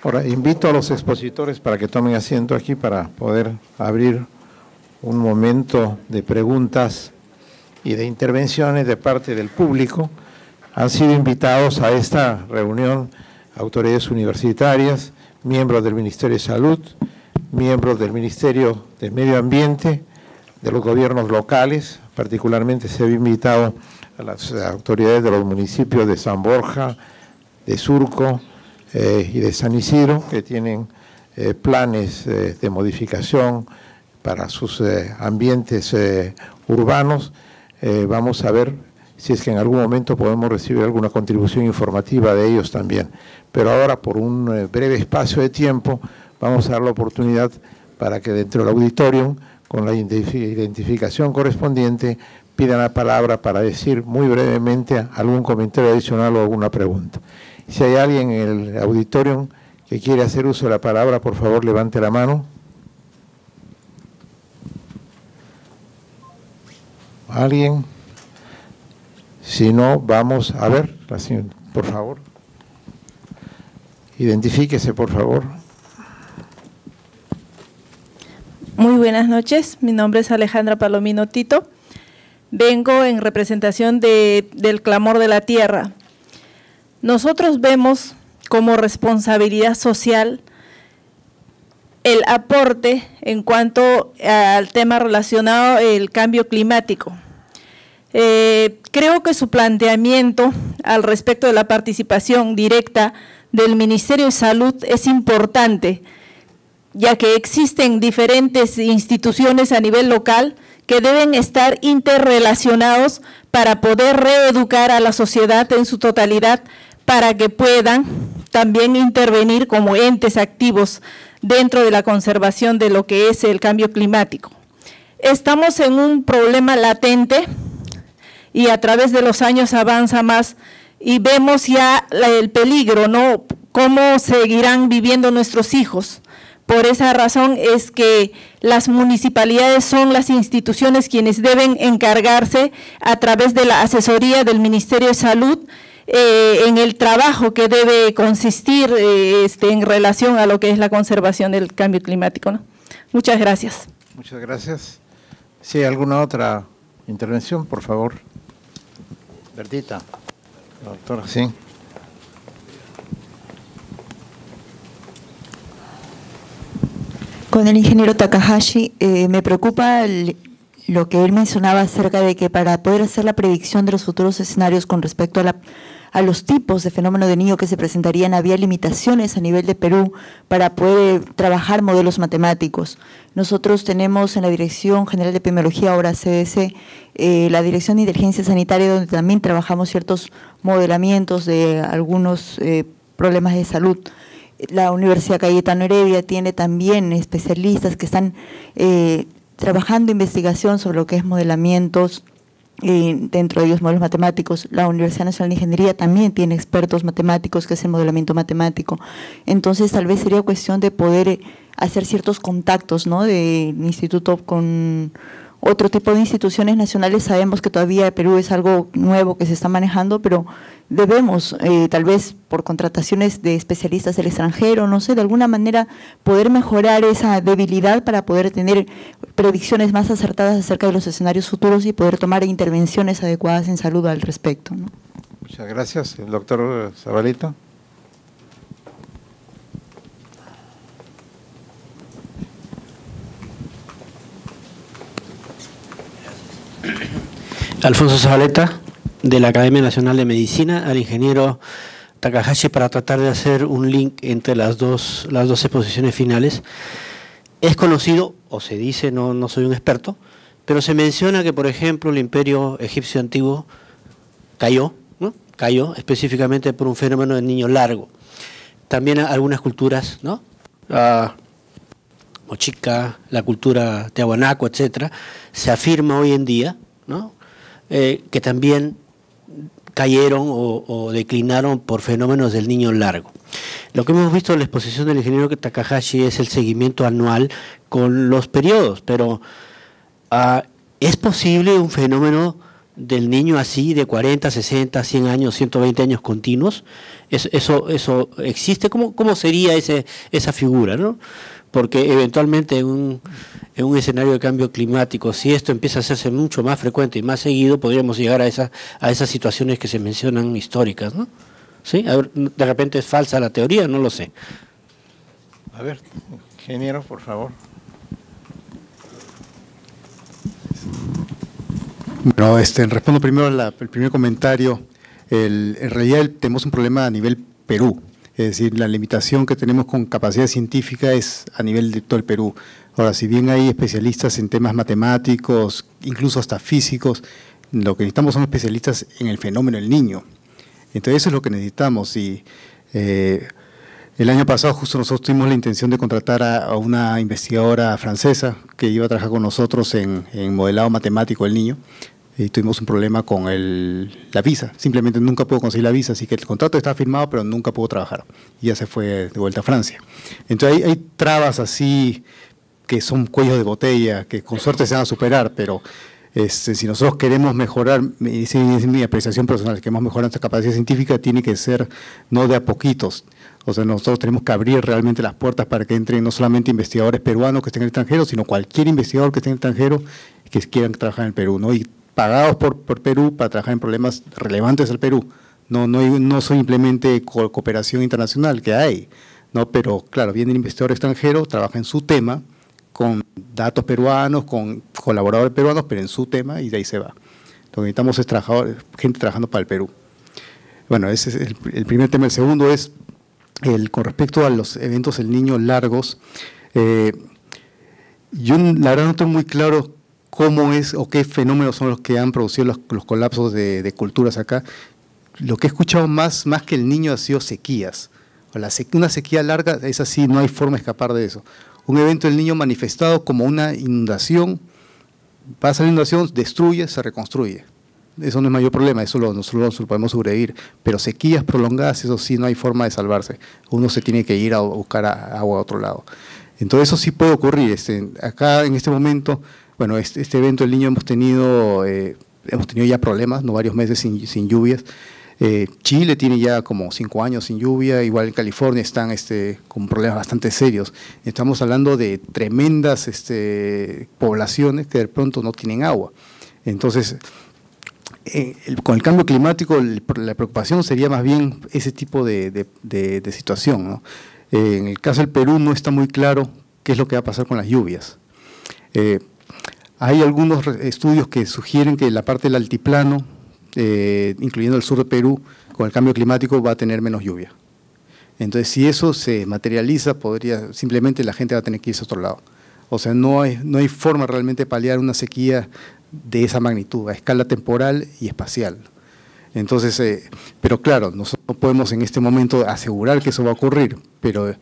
Ahora, invito a los expositores para que tomen asiento aquí para poder abrir un momento de preguntas y de intervenciones de parte del público. Han sido invitados a esta reunión autoridades universitarias, miembros del Ministerio de Salud, miembros del Ministerio de Medio Ambiente, de los gobiernos locales. Particularmente se ha invitado a las autoridades de los municipios de San Borja, de Surco y de San Isidro, que tienen planes de modificación para sus ambientes urbanos. Vamos a ver si es que en algún momento podemos recibir alguna contribución informativa de ellos también. Pero ahora, por un breve espacio de tiempo, vamos a dar la oportunidad para que dentro del auditorio, con la identificación correspondiente, pidan la palabra para decir muy brevemente algún comentario adicional o alguna pregunta. Si hay alguien en el auditorio que quiere hacer uso de la palabra, por favor, levante la mano. ¿Alguien? Si no, vamos a ver, por favor. Identifíquese, por favor. Muy buenas noches, mi nombre es Alejandra Palomino Tito. Vengo en representación del Clamor de la Tierra. Nosotros vemos como responsabilidad social el aporte en cuanto al tema relacionado al cambio climático. Creo que su planteamiento al respecto de la participación directa del Ministerio de Salud es importante, ya que existen diferentes instituciones a nivel local que deben estar interrelacionados para poder reeducar a la sociedad en su totalidad, para que puedan también intervenir como entes activos dentro de la conservación de lo que es el cambio climático. Estamos en un problema latente y a través de los años avanza más y vemos ya el peligro, ¿no? Cómo seguirán viviendo nuestros hijos. Por esa razón es que las municipalidades son las instituciones quienes deben encargarse a través de la asesoría del Ministerio de Salud en el trabajo que debe consistir en relación a lo que es la conservación del cambio climático, ¿no? Muchas gracias. Muchas gracias. Si hay alguna otra intervención, por favor. Bertita, doctora, sí. Con el ingeniero Takahashi, me preocupa lo que él mencionaba acerca de que para poder hacer la predicción de los futuros escenarios con respecto a los tipos de fenómeno de Niño que se presentarían, había limitaciones a nivel de Perú para poder trabajar modelos matemáticos. Nosotros tenemos en la Dirección General de Epidemiología, ahora CDC, la Dirección de Inteligencia Sanitaria, donde también trabajamos ciertos modelamientos de algunos problemas de salud. La Universidad Cayetano Heredia tiene también especialistas que están trabajando investigación sobre lo que es modelamientos, dentro de ellos modelos matemáticos. La Universidad Nacional de Ingeniería también tiene expertos matemáticos que hacen modelamiento matemático. Entonces, tal vez sería cuestión de poder hacer ciertos contactos, ¿no?, del instituto con otro tipo de instituciones nacionales. Sabemos que todavía Perú es algo nuevo que se está manejando, pero debemos, tal vez por contrataciones de especialistas del extranjero, no sé, de alguna manera poder mejorar esa debilidad para poder tener predicciones más acertadas acerca de los escenarios futuros y poder tomar intervenciones adecuadas en salud al respecto, ¿no? Muchas gracias. El doctor Zabaleta. Alfonso Zabaleta, de la Academia Nacional de Medicina, al ingeniero Takahashi, para tratar de hacer un link entre las dos exposiciones finales. Es conocido, o se dice, no soy un experto, pero se menciona que, por ejemplo, el imperio egipcio antiguo cayó, ¿no? Cayó específicamente por un fenómeno del Niño Largo. También algunas culturas, ¿no?, Mochica, la cultura Tiahuanaco, etcétera, se afirma hoy en día, ¿no?, que también cayeron o declinaron por fenómenos del Niño Largo. Lo que hemos visto en la exposición del ingeniero Takahashi es el seguimiento anual con los periodos, pero ¿es posible un fenómeno del niño así de 40, 60, 100 años, 120 años continuos? ¿Eso existe? ¿Cómo sería esa figura, ¿no? Porque eventualmente en un escenario de cambio climático, si esto empieza a hacerse mucho más frecuente y más seguido, podríamos llegar a esas situaciones que se mencionan históricas, ¿no? ¿Sí? A ver, de repente es falsa la teoría, no lo sé. A ver, ingeniero, por favor. Bueno, respondo primero al primer comentario. En realidad tenemos un problema a nivel Perú, es decir, la limitación que tenemos con capacidad científica es a nivel de todo el Perú. Ahora, si bien hay especialistas en temas matemáticos, incluso hasta físicos, lo que necesitamos son especialistas en el fenómeno del niño. Entonces eso es lo que necesitamos. Y el año pasado justo nosotros tuvimos la intención de contratar a una investigadora francesa que iba a trabajar con nosotros en modelado matemático del niño. Y tuvimos un problema con la visa, simplemente nunca pudo conseguir la visa, así que el contrato está firmado pero nunca pudo trabajar y ya se fue de vuelta a Francia. Entonces hay trabas así que son cuellos de botella, que con suerte se van a superar, pero si nosotros queremos mejorar, es mi apreciación personal, queremos mejorar nuestra capacidad científica, tiene que ser no de a poquitos. O sea, nosotros tenemos que abrir realmente las puertas para que entren no solamente investigadores peruanos que estén en el extranjero, sino cualquier investigador que esté en el extranjero que quieran trabajar en el Perú, ¿no? Y pagados por Perú para trabajar en problemas relevantes al Perú. No soy simplemente cooperación internacional, que hay, ¿no? Pero claro, viene el investigador extranjero, trabaja en su tema, con datos peruanos, con colaboradores peruanos, pero en su tema y de ahí se va. Lo que necesitamos es gente trabajando para el Perú. Bueno, ese es el primer tema. El segundo es, con respecto a los eventos del niño largos, yo la verdad no tengo muy claro cómo es o qué fenómenos son los que han producido los colapsos de culturas acá. Lo que he escuchado más que el niño ha sido sequías. Una sequía larga es así, no hay forma de escapar de eso. Un evento del niño manifestado como una inundación, pasa la inundación, destruye, se reconstruye. Eso no es mayor problema, eso nosotros lo podemos sobrevivir. Pero sequías prolongadas, eso sí, no hay forma de salvarse. Uno se tiene que ir a buscar agua a otro lado. Entonces eso sí puede ocurrir. Acá en este momento, bueno, este evento del niño hemos tenido ya problemas, no varios meses sin lluvias. Chile tiene ya como 5 años sin lluvia, igual en California están con problemas bastante serios. Estamos hablando de tremendas poblaciones que de pronto no tienen agua. Entonces, con el cambio climático, la preocupación sería más bien ese tipo de situación, ¿no? En el caso del Perú no está muy claro qué es lo que va a pasar con las lluvias. Hay algunos estudios que sugieren que la parte del altiplano, incluyendo el sur de Perú, con el cambio climático va a tener menos lluvia. Entonces, si eso se materializa, simplemente la gente va a tener que irse a otro lado. O sea, no hay forma realmente de paliar una sequía de esa magnitud, a escala temporal y espacial. Entonces, pero claro, nosotros no podemos en este momento asegurar que eso va a ocurrir, pero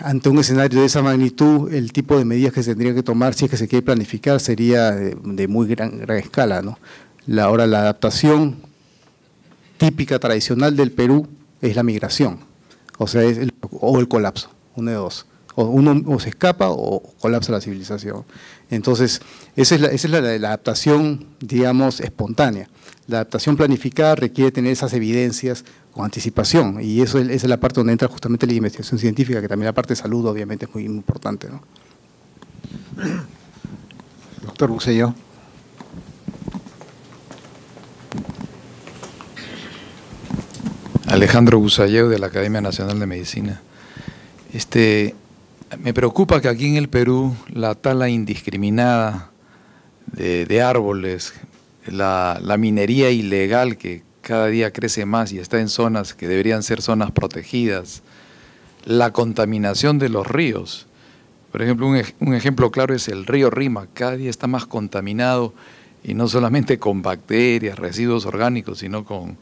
ante un escenario de esa magnitud, el tipo de medidas que se tendrían que tomar, si es que se quiere planificar, sería de muy gran escala, ¿no? Ahora, la adaptación típica, tradicional del Perú es la migración, o sea, o el colapso, uno de dos. O se escapa o colapsa la civilización. Entonces, esa es la adaptación, digamos, espontánea. La adaptación planificada requiere tener esas evidencias con anticipación, y esa es la parte donde entra justamente la investigación científica, que también la parte de salud obviamente es muy importante, ¿no? Doctor Bucelló. Alejandro Bucelló, de la Academia Nacional de Medicina. Me preocupa que aquí en el Perú la tala indiscriminada de árboles, la minería ilegal que cada día crece más y está en zonas que deberían ser zonas protegidas, la contaminación de los ríos. Por ejemplo, un ejemplo claro es el río Rímac, cada día está más contaminado, y no solamente con bacterias, residuos orgánicos, sino con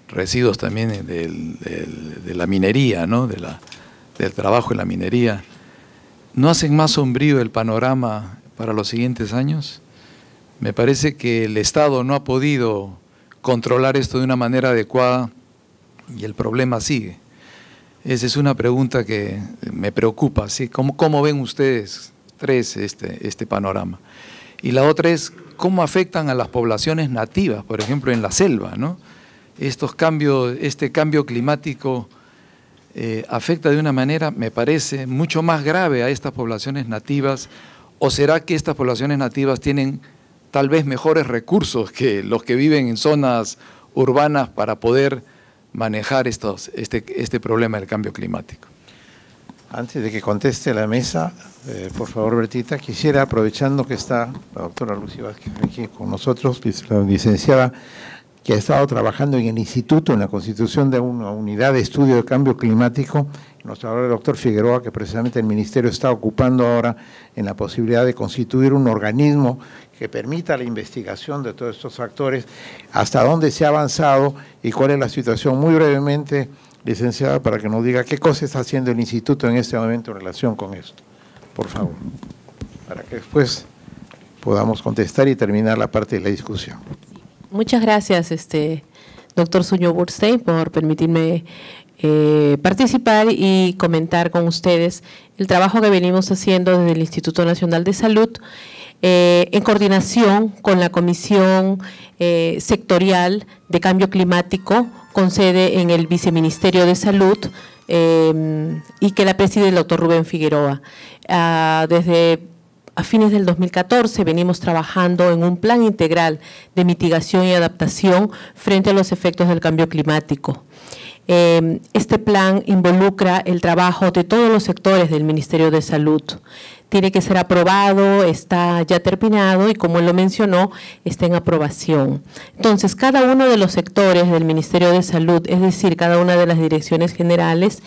residuos también de la minería, ¿no? del trabajo en la minería. ¿No hacen más sombrío el panorama para los siguientes años? Me parece que el Estado no ha podido controlar esto de una manera adecuada y el problema sigue. Esa es una pregunta que me preocupa, ¿sí? ¿Cómo ven ustedes tres este panorama? Y la otra es cómo afectan a las poblaciones nativas, por ejemplo, en la selva, ¿no? Este cambio climático afecta de una manera, me parece, mucho más grave a estas poblaciones nativas. ¿O será que estas poblaciones nativas tienen tal vez mejores recursos que los que viven en zonas urbanas para poder manejar este problema del cambio climático? Antes de que conteste la mesa, por favor, Bertita, quisiera, aprovechando que está la doctora Lucy Vázquez aquí con nosotros, la licenciada, que ha estado trabajando en el instituto, en la constitución de una unidad de estudio de cambio climático, nos habla el doctor Figueroa, que precisamente el Ministerio está ocupando ahora en la posibilidad de constituir un organismo que permita la investigación de todos estos factores, hasta dónde se ha avanzado y cuál es la situación. Muy brevemente, licenciada, para que nos diga qué cosa está haciendo el instituto en este momento en relación con esto, por favor, para que después podamos contestar y terminar la parte de la discusión. Muchas gracias, doctor Suño Burstein, por permitirme participar y comentar con ustedes el trabajo que venimos haciendo desde el Instituto Nacional de Salud en coordinación con la Comisión Sectorial de Cambio Climático con sede en el Viceministerio de Salud y que la preside el doctor Rubén Figueroa. Desde a fines del 2014 venimos trabajando en un plan integral de mitigación y adaptación frente a los efectos del cambio climático. Este plan involucra el trabajo de todos los sectores del Ministerio de Salud. Tiene que ser aprobado, está ya terminado y, como él lo mencionó, está en aprobación. Entonces, cada uno de los sectores del Ministerio de Salud, es decir, cada una de las direcciones generales,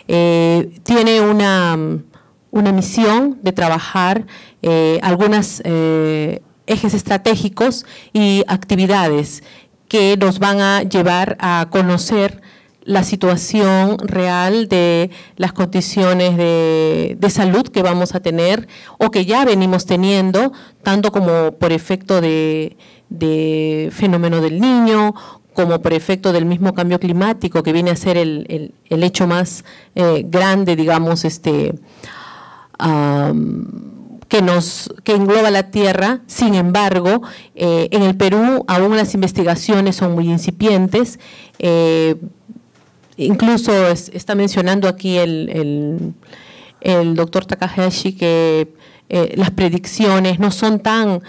tiene una misión de trabajar algunos ejes estratégicos y actividades que nos van a llevar a conocer la situación real de las condiciones de salud que vamos a tener o que ya venimos teniendo, tanto como por efecto de fenómeno del Niño, como por efecto del mismo cambio climático, que viene a ser el hecho más grande, digamos, que engloba la Tierra. Sin embargo, en el Perú aún las investigaciones son muy incipientes. Incluso está mencionando aquí el doctor Takahashi que las predicciones no son tan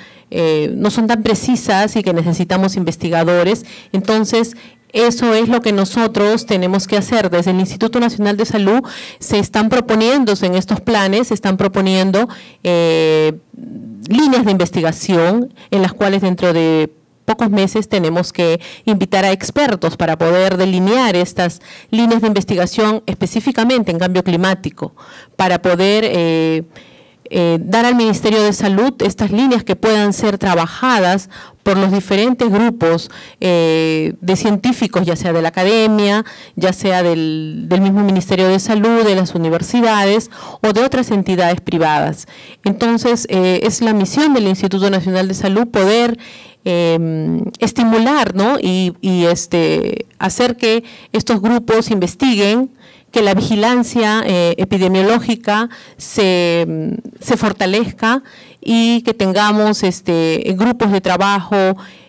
precisas y que necesitamos investigadores. Entonces, eso es lo que nosotros tenemos que hacer. Desde el Instituto Nacional de Salud se están proponiendo en estos planes, se están proponiendo líneas de investigación en las cuales dentro de pocos meses tenemos que invitar a expertos para poder delinear estas líneas de investigación específicamente en cambio climático, para poder dar al Ministerio de Salud estas líneas que puedan ser trabajadas por los diferentes grupos de científicos, ya sea de la academia, ya sea del mismo Ministerio de Salud, de las universidades o de otras entidades privadas. Entonces, es la misión del Instituto Nacional de Salud poder estimular, ¿no? y hacer que estos grupos investiguen, que la vigilancia epidemiológica se fortalezca y que tengamos grupos de trabajo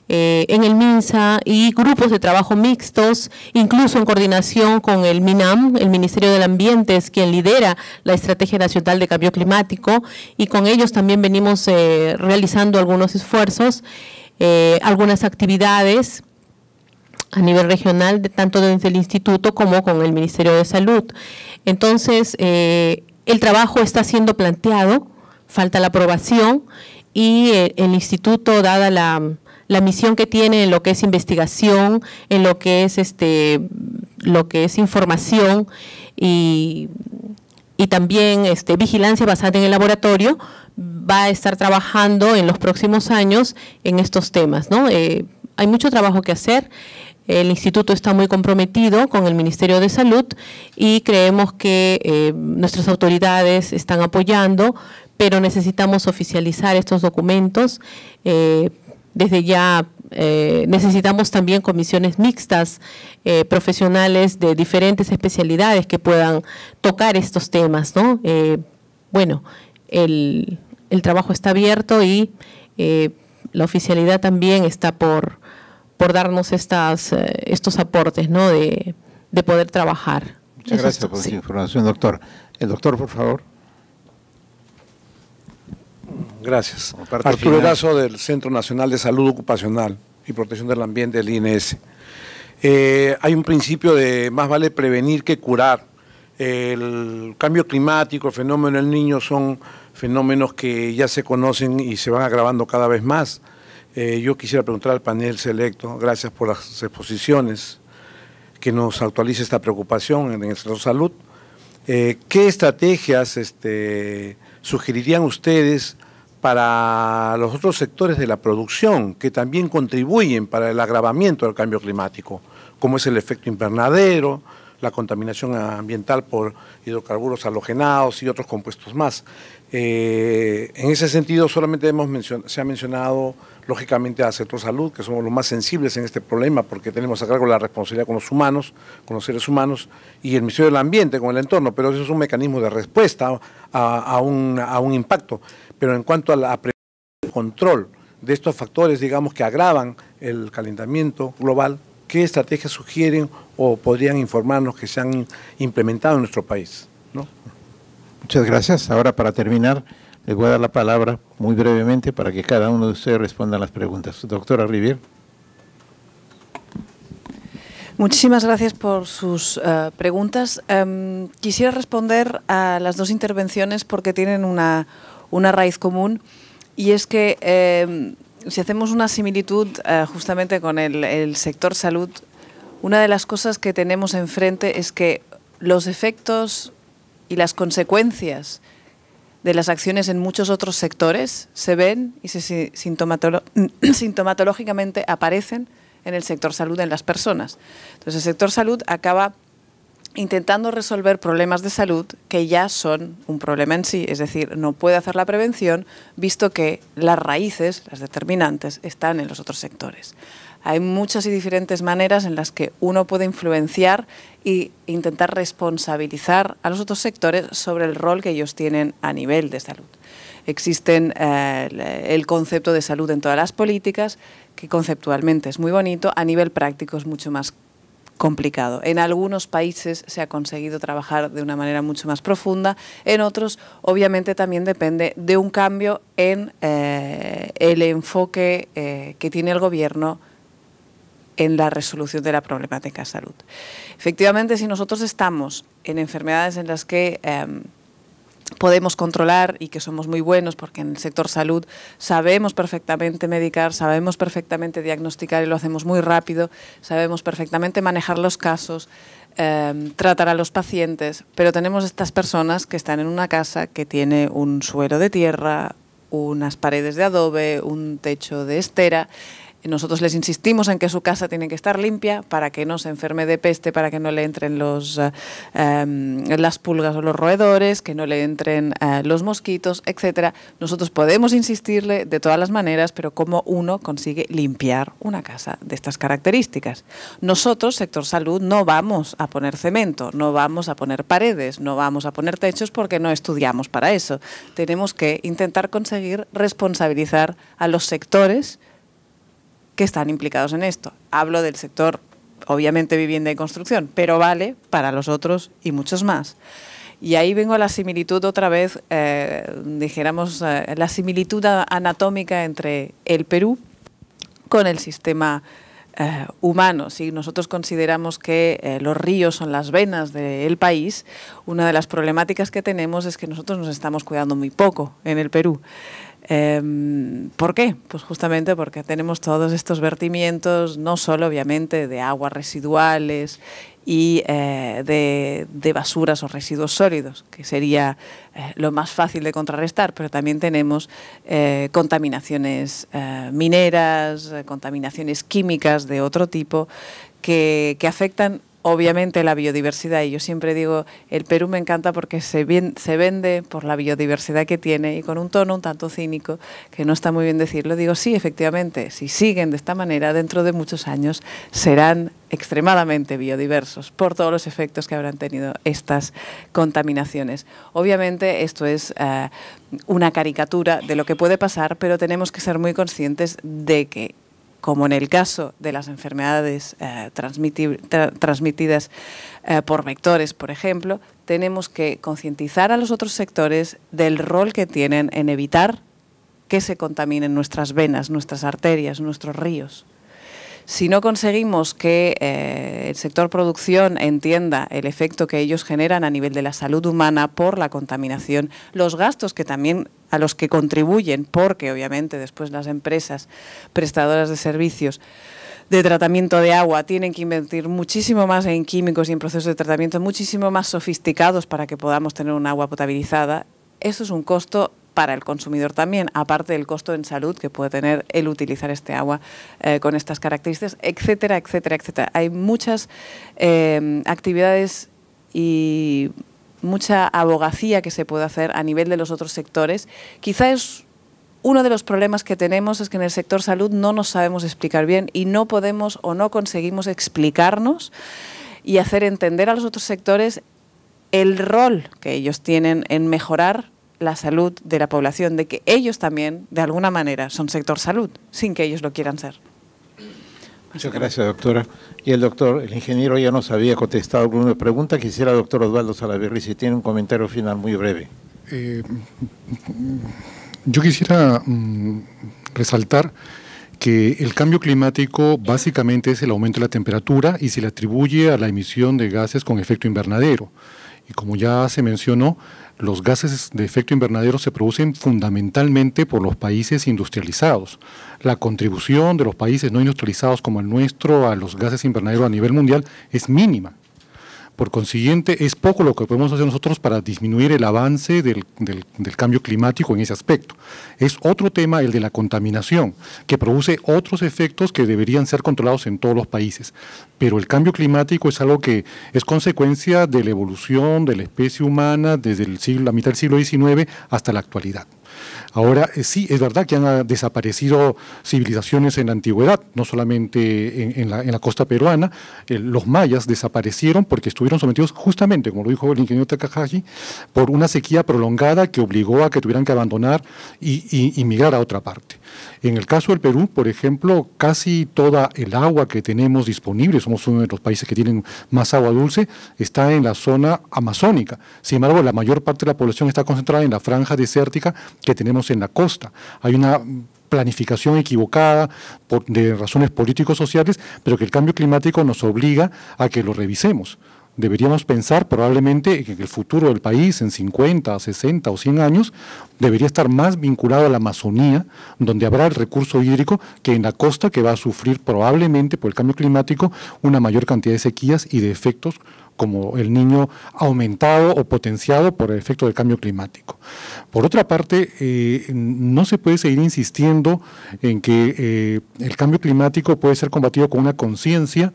en el MINSA y grupos de trabajo mixtos, incluso en coordinación con el MINAM, el Ministerio del Ambiente es quien lidera la Estrategia Nacional de Cambio Climático, y con ellos también venimos realizando algunos esfuerzos, algunas actividades a nivel regional, tanto desde el Instituto como con el Ministerio de Salud. Entonces, el trabajo está siendo planteado, falta la aprobación, y el Instituto, dada la misión que tiene en lo que es investigación, en lo que es información y también vigilancia basada en el laboratorio, va a estar trabajando en los próximos años en estos temas, ¿no? Hay mucho trabajo que hacer. El instituto está muy comprometido con el Ministerio de Salud y creemos que nuestras autoridades están apoyando, pero necesitamos oficializar estos documentos. Desde ya necesitamos también comisiones mixtas, profesionales de diferentes especialidades que puedan tocar estos temas, ¿no? Bueno, el trabajo está abierto y la oficialidad también está por darnos estos aportes, ¿no? de poder trabajar. Muchas gracias por su información, doctor. El doctor, por favor. Gracias. Arturo Erazo, del Centro Nacional de Salud Ocupacional y Protección del Ambiente, del INS. Hay un principio de más vale prevenir que curar. El cambio climático, el fenómeno del Niño son fenómenos que ya se conocen y se van agravando cada vez más. Yo quisiera preguntar al panel selecto, gracias por las exposiciones, que nos actualice esta preocupación en el sector salud. ¿Qué estrategias sugerirían ustedes para los otros sectores de la producción que también contribuyen para el agravamiento del cambio climático, como es el efecto invernadero, la contaminación ambiental por hidrocarburos halogenados y otros compuestos más? En ese sentido, solamente se ha mencionado, lógicamente, al sector salud, que somos los más sensibles en este problema, porque tenemos a cargo la responsabilidad con los humanos, con los seres humanos, y el Ministerio del Ambiente, con el entorno, pero eso es un mecanismo de respuesta a un impacto. Pero en cuanto a la control de estos factores, digamos, que agravan el calentamiento global, ¿qué estrategias sugieren o podrían informarnos que se han implementado en nuestro país, ¿no? Muchas gracias. Ahora, para terminar, les voy a dar la palabra muy brevemente para que cada uno de ustedes responda a las preguntas. Doctora Rivière. Muchísimas gracias por sus preguntas. Quisiera responder a las dos intervenciones porque tienen una raíz común, y es que si hacemos una similitud justamente con el sector salud, una de las cosas que tenemos enfrente es que los efectos y las consecuencias de las acciones en muchos otros sectores se ven y sintomatológicamente aparecen en el sector salud, en las personas. Entonces, el sector salud acaba intentando resolver problemas de salud que ya son un problema en sí, es decir, no puede hacer la prevención visto que las raíces, las determinantes, están en los otros sectores. Hay muchas y diferentes maneras en las que uno puede influenciar e intentar responsabilizar a los otros sectores sobre el rol que ellos tienen a nivel de salud. Existen el concepto de salud en todas las políticas, que conceptualmente es muy bonito, a nivel práctico es mucho más complicado. En algunos países se ha conseguido trabajar de una manera mucho más profunda, en otros obviamente también depende de un cambio en el enfoque que tiene el gobierno en la resolución de la problemática de salud. Efectivamente, si nosotros estamos en enfermedades en las que podemos controlar y que somos muy buenos, porque en el sector salud sabemos perfectamente medicar, sabemos perfectamente diagnosticar y lo hacemos muy rápido, sabemos perfectamente manejar los casos, tratar a los pacientes, pero tenemos estas personas que están en una casa que tiene un suelo de tierra, unas paredes de adobe, un techo de estera. Nosotros les insistimos en que su casa tiene que estar limpia para que no se enferme de peste, para que no le entren las pulgas o los roedores, que no le entren los mosquitos, etcétera. Nosotros podemos insistirle de todas las maneras, pero ¿cómo uno consigue limpiar una casa de estas características? Nosotros, sector salud, no vamos a poner cemento, no vamos a poner paredes, no vamos a poner techos porque no estudiamos para eso. Tenemos que intentar conseguir responsabilizar a los sectores que están implicados en esto. Hablo del sector, obviamente, vivienda y construcción, pero vale para los otros y muchos más. Y ahí vengo a la similitud otra vez, dijéramos, la similitud anatómica entre el Perú con el sistema humano. Si nosotros consideramos que los ríos son las venas del país, una de las problemáticas que tenemos es que nosotros nos estamos cuidando muy poco en el Perú. ¿Por qué? Pues justamente porque tenemos todos estos vertimientos, no solo obviamente de aguas residuales y de basuras o residuos sólidos, que sería lo más fácil de contrarrestar, pero también tenemos contaminaciones mineras, contaminaciones químicas de otro tipo que afectan obviamente la biodiversidad, y yo siempre digo, el Perú me encanta porque se vende por la biodiversidad que tiene, y con un tono un tanto cínico, que no está muy bien decirlo, digo, sí, efectivamente, si siguen de esta manera, dentro de muchos años serán extremadamente biodiversos por todos los efectos que habrán tenido estas contaminaciones. Obviamente esto es una caricatura de lo que puede pasar, pero tenemos que ser muy conscientes de que, como en el caso de las enfermedades transmitidas por vectores, por ejemplo, tenemos que concientizar a los otros sectores del rol que tienen en evitar que se contaminen nuestras venas, nuestras arterias, nuestros ríos. Si no conseguimos que el sector producción entienda el efecto que ellos generan a nivel de la salud humana por la contaminación, los gastos que también a los que contribuyen, porque obviamente después las empresas prestadoras de servicios de tratamiento de agua tienen que invertir muchísimo más en químicos y en procesos de tratamiento muchísimo más sofisticados para que podamos tener un agua potabilizada, eso es un costo para el consumidor también, aparte del costo en salud que puede tener el utilizar este agua con estas características, etcétera, etcétera, etcétera. Hay muchas actividades y mucha abogacía que se puede hacer a nivel de los otros sectores. Quizás uno de los problemas que tenemos es que en el sector salud no nos sabemos explicar bien y no podemos o no conseguimos explicarnos y hacer entender a los otros sectores el rol que ellos tienen en mejorar la salud de la población, de que ellos también, de alguna manera, son sector salud, sin que ellos lo quieran ser. Muchas gracias, doctora. Y el ingeniero ya nos había contestado alguna pregunta. Quisiera, doctor Osvaldo Salaverry, si tiene un comentario final muy breve. Yo quisiera resaltar que el cambio climático básicamente es el aumento de la temperatura y se le atribuye a la emisión de gases con efecto invernadero. Y como ya se mencionó, los gases de efecto invernadero se producen fundamentalmente por los países industrializados. La contribución de los países no industrializados como el nuestro a los gases invernadero a nivel mundial es mínima. Por consiguiente, es poco lo que podemos hacer nosotros para disminuir el avance del cambio climático en ese aspecto. Es otro tema el de la contaminación, que produce otros efectos que deberían ser controlados en todos los países. Pero el cambio climático es algo que es consecuencia de la evolución de la especie humana desde la mitad del siglo XIX hasta la actualidad. Ahora, sí, es verdad que han desaparecido civilizaciones en la antigüedad, no solamente en la costa peruana. Los mayas desaparecieron porque estuvieron sometidos justamente, como lo dijo el ingeniero Takahashi, por una sequía prolongada que obligó a que tuvieran que abandonar y migrar a otra parte. En el caso del Perú, por ejemplo, casi toda el agua que tenemos disponible, somos uno de los países que tienen más agua dulce, está en la zona amazónica. Sin embargo, la mayor parte de la población está concentrada en la franja desértica que tenemos en la costa. Hay una planificación equivocada de razones políticos-sociales, pero que el cambio climático nos obliga a que lo revisemos. Deberíamos pensar probablemente que el futuro del país en 50, 60 o 100 años debería estar más vinculado a la Amazonía, donde habrá el recurso hídrico, que en la costa, que va a sufrir probablemente por el cambio climático una mayor cantidad de sequías y de efectos como el Niño aumentado o potenciado por el efecto del cambio climático. Por otra parte, no se puede seguir insistiendo en que el cambio climático puede ser combatido con una conciencia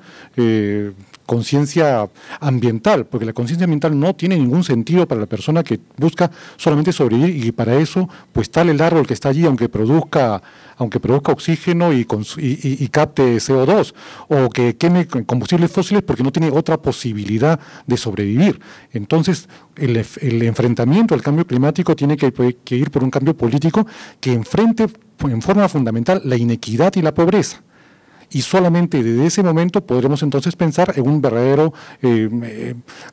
ambiental, porque la conciencia ambiental no tiene ningún sentido para la persona que busca solamente sobrevivir, y para eso, pues tal el árbol que está allí, aunque produzca oxígeno y capte CO2, o que queme combustibles fósiles porque no tiene otra posibilidad de sobrevivir. Entonces, el enfrentamiento al cambio climático tiene que ir por un cambio político que enfrente en forma fundamental la inequidad y la pobreza. Y solamente desde ese momento podremos entonces pensar en un verdadero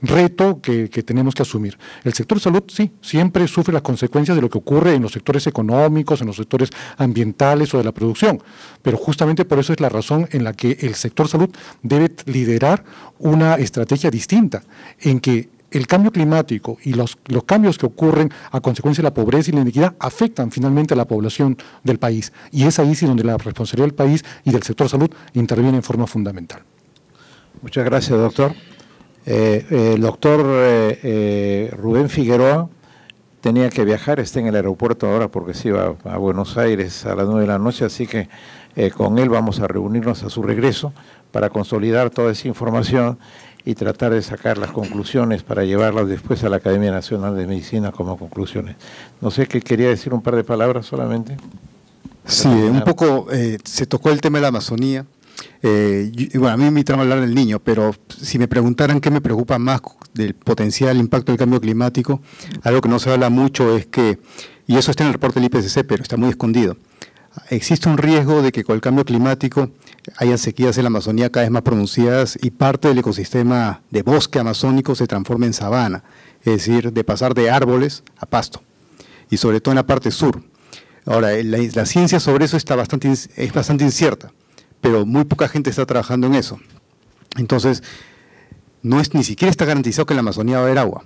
reto que tenemos que asumir. El sector salud, sí, siempre sufre las consecuencias de lo que ocurre en los sectores económicos, en los sectores ambientales o de la producción, pero justamente por eso es la razón en la que el sector salud debe liderar una estrategia distinta, en que el cambio climático y los cambios que ocurren a consecuencia de la pobreza y la inequidad afectan finalmente a la población del país. Y es ahí sí donde la responsabilidad del país y del sector salud interviene en forma fundamental. Muchas gracias, doctor. El doctor Rubén Figueroa tenía que viajar, está en el aeropuerto ahora porque se iba a Buenos Aires a las 9 de la noche, así que con él vamos a reunirnos a su regreso para consolidar toda esa información y tratar de sacar las conclusiones para llevarlas después a la Academia Nacional de Medicina como conclusiones. No sé, ¿qué quería decir un par de palabras solamente? Sí, un poco se tocó el tema de la Amazonía. Bueno, a mí me invitaron a hablar del niño, pero si me preguntaran qué me preocupa más del potencial impacto del cambio climático, algo que no se habla mucho es que, y eso está en el reporte del IPCC, pero está muy escondido, existe un riesgo de que con el cambio climático haya sequías en la Amazonía cada vez más pronunciadas y parte del ecosistema de bosque amazónico se transforme en sabana, es decir, de pasar de árboles a pasto, y sobre todo en la parte sur. Ahora, la ciencia sobre eso es bastante incierta, pero muy poca gente está trabajando en eso. Entonces, ni siquiera está garantizado que en la Amazonía va a haber agua.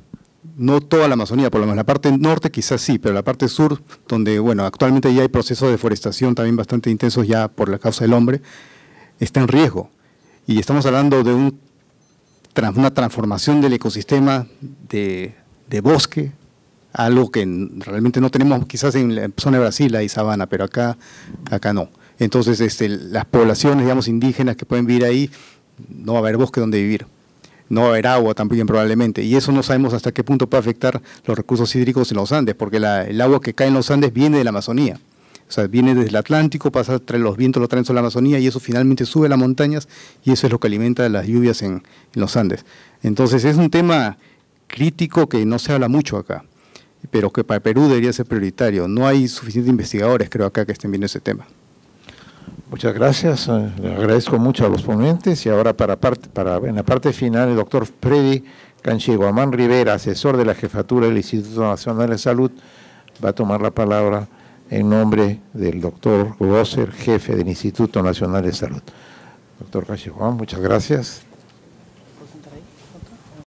No toda la Amazonía, por lo menos la parte norte quizás sí, pero la parte sur, donde, bueno, actualmente ya hay procesos de deforestación también bastante intensos ya por la causa del hombre, está en riesgo. Y estamos hablando de una transformación del ecosistema de bosque, algo que realmente no tenemos quizás en la zona de Brasil, hay sabana, pero acá no. Entonces, las poblaciones, digamos, indígenas que pueden vivir ahí, no va a haber bosque donde vivir, no va a haber agua también probablemente, y eso no sabemos hasta qué punto puede afectar los recursos hídricos en los Andes, porque el agua que cae en los Andes viene de la Amazonía, o sea, viene desde el Atlántico, pasa, los vientos lo traen sobre la Amazonía, y eso finalmente sube a las montañas, y eso es lo que alimenta las lluvias en los Andes. Entonces, es un tema crítico que no se habla mucho acá, pero que para Perú debería ser prioritario. No hay suficientes investigadores, creo, acá que estén viendo ese tema. Muchas gracias, le agradezco mucho a los ponentes y ahora en la parte final el doctor Freddy Canchiguamán Rivera, asesor de la Jefatura del Instituto Nacional de Salud, va a tomar la palabra en nombre del doctor Grosser, jefe del Instituto Nacional de Salud. Doctor Canchiguamán, muchas gracias.